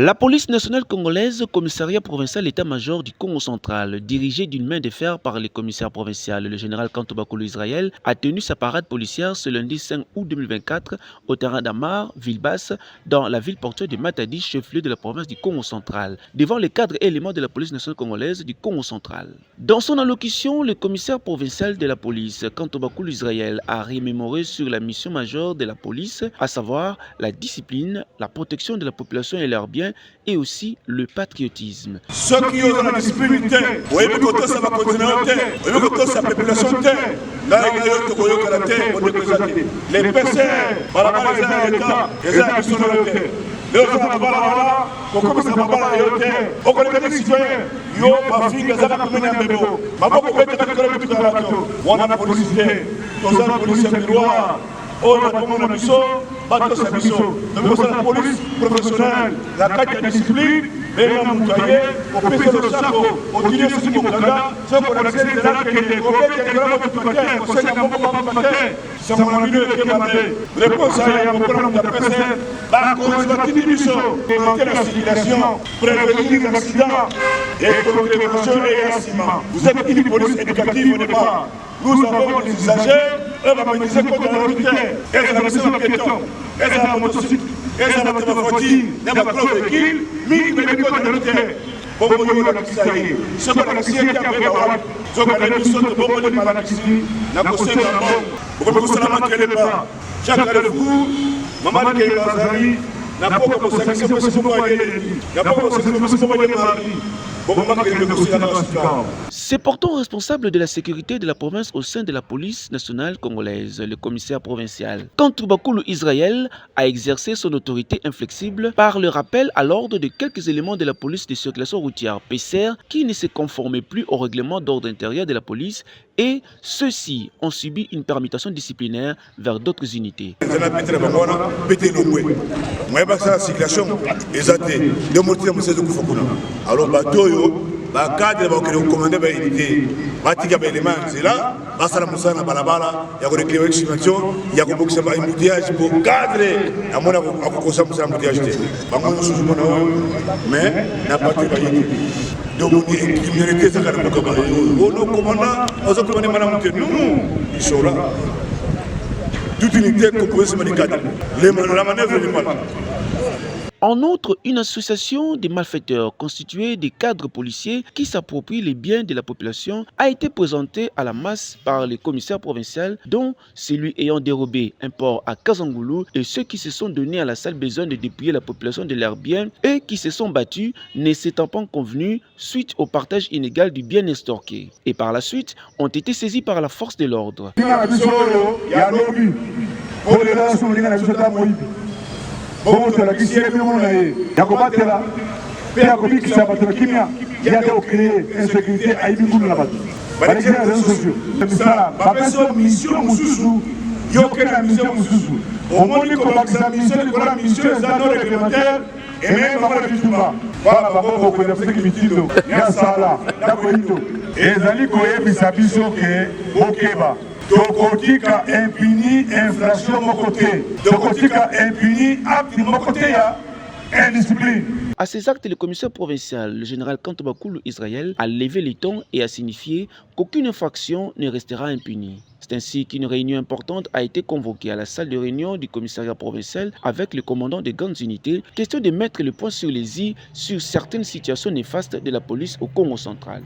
La police nationale congolaise, commissariat provincial état-major du Congo central, dirigé d'une main de fer par le commissaire provincial, le général Kantoba Koulou Israël, a tenu sa parade policière ce lundi 5 août 2024 au terrain d'Amar, ville basse, dans la ville portuaire de Matadi, chef-lieu de la province du Congo central, devant les cadres et éléments de la police nationale congolaise du Congo central. Dans son allocution, le commissaire provincial de la police, Kantoba Koulou Israël, a remémoré sur la mission majeure de la police, à savoir la discipline, la protection de la population et leurs biens, et aussi le patriotisme. Ceux qui ont la discipline, oui, mais quand ça va continuer, oui, mais quand ça population, là, il y a un toyo karaté, on est présenté. Les PC, par rapport les États, les États qui sont dans le terre. Les autres, on va là, on commence à parler de l'autre. On connaît les citoyens, yo, ma fille, les États qui sont dans le bébo. Ma maman, on peut être dans le bébo. On a la police, on a la police miroir. On a la mission, bateau sa mission. Nous avons la police professionnelle, la carte de discipline, les gens mouillés, au PC de sac, au dîner sur le Canada, ce qu'on a accès de là, qui est au fait, qui est vraiment tout paquet, au sein d'un bon paquet. C'est mon ami qui m'a dit. Réponse à un problème de presse, la conservative mission, augmenter la circulation, prévenir l'accident, et prévention et assaillement. Vous êtes une police éducative au départ. Nous avons des usagers, eux vont maîtriser contre la route, elles ont laissé le piéton, elles ont la motocycle, elles ont la téléphone, elles ont la véhicule, mais ils mettent contre la route. Bon, nous avons la Kisaïe. Ce qu'on a laissé, c'est qu'il y a ce qu'on a mis sur le bon de Malakisi, la conseille d'un bon, vous pouvez seulement qu'elle n'est pas. Chaque carrefour, maman qui est Bazari, n'a pas comme ça, c'est pas ce qu'on va y aller. N'a pas comme ça, c'est ce qu'on va y aller. Se portant responsable de la sécurité de la province au sein de la police nationale congolaise, le commissaire provincial Kantoba Koulou Israël a exercé son autorité inflexible par le rappel à l'ordre de quelques éléments de la police de circulation routière PCR qui ne se conformaient plus au règlement d'ordre intérieur de la police et ceux-ci ont subi une permutation disciplinaire vers d'autres unités. ba cadre ba ko commandé ba unité ba tiga ba élément c'est là ba sala musana balabala ya ko recréer extraction ya ko boksa ba embouteillage pour cadre amona ko ko sa musana embouteillage te ba mo susu mo mais n'a pas été bayé donc on est criminalité ça ka ko ba o no commandant aux autres commandants madame que nous ils sont là toute unité composée de cadre la manœuvre est mal. En outre, une association de malfaiteurs constituée de cadres policiers qui s'approprient les biens de la population a été présentée à la masse par le commissaire provincial, dont celui ayant dérobé un port à Kazangoulou et ceux qui se sont donnés à la sale besoin de dépouiller la population de leurs biens et qui se sont battus, ne s'étant pas convenus suite au partage inégal du bien estorqué. Et par la suite, ont été saisis par la force de l'ordre. Bon, la question est de Yakobatela, Péakobi qui s'abat de Kimia, qui a créé insécurité à Ibikoul là-bas. Les réseaux sociaux. Ça, la mission Moussou, Yokena mission Moussou. Au moins, comme la mission est non réglementaire et même pas du tout. Voilà, on connaît ce qui dit nous. Il y a ça là, d'accord. Et les alliés Koye, puis ça biso que Okeba. Dokotika impuni inflation mon côté. Dokotika impuni acte mon côté indiscipline. À ces actes, le commissaire provincial, le général Kantoba Koulou Israël, a levé les tons et a signifié qu'aucune infraction ne restera impunie. C'est ainsi qu'une réunion importante a été convoquée à la salle de réunion du commissariat provincial avec le commandant des grandes unités, question de mettre le point sur les i sur certaines situations néfastes de la police au Congo central.